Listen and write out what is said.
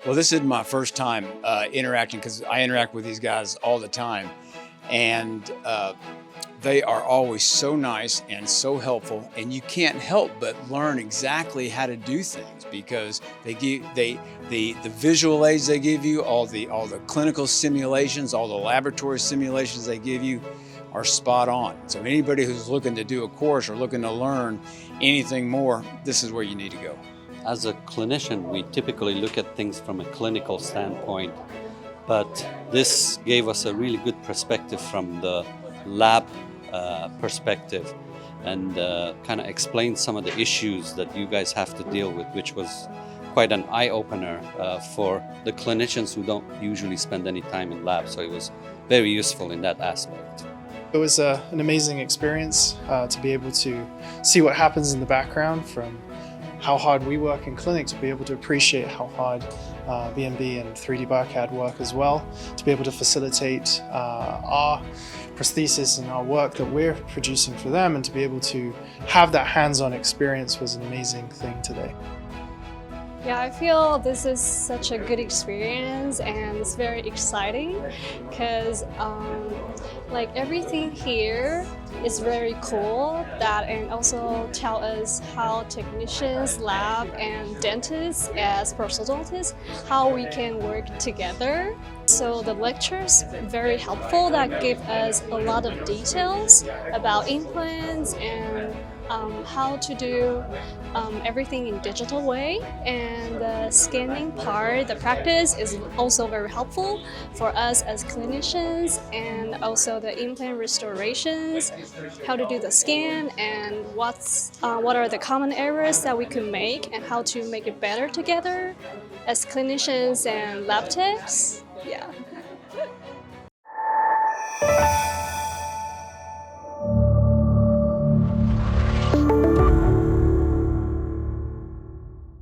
Well, this is my first time interacting, because I interact with these guys all the time, and they are always so nice and so helpful, and you can't help but learn exactly how to do things, because they give the visual aids they give you, all the clinical simulations, all the laboratory simulations they give you are spot on. So anybody who's looking to do a course or looking to learn anything more, this is where you need to go. As a clinician, we typically look at things from a clinical standpoint, but this gave us a really good perspective from the lab perspective, and kind of explained some of the issues that you guys have to deal with, which was quite an eye-opener for the clinicians who don't usually spend any time in labs. So it was very useful in that aspect. It was an amazing experience to be able to see what happens in the background, from how hard we work in clinic, to be able to appreciate how hard BMB and 3D BioCAD work as well, to be able to facilitate our prosthesis and our work that we're producing for them, and to be able to have that hands-on experience was an amazing thing today. Yeah, I feel this is such a good experience, and it's very exciting because like everything here is very cool, and also tell us how technicians, lab, and dentists as prosthodontists, how we can work together. So the lectures very helpful, that give us a lot of details about implants and how to do everything in digital way, and the scanning part, the practice is also very helpful for us as clinicians, and also the implant restorations, how to do the scan, and what are the common errors that we could make, and how to make it better together as clinicians and lab techs. Yeah.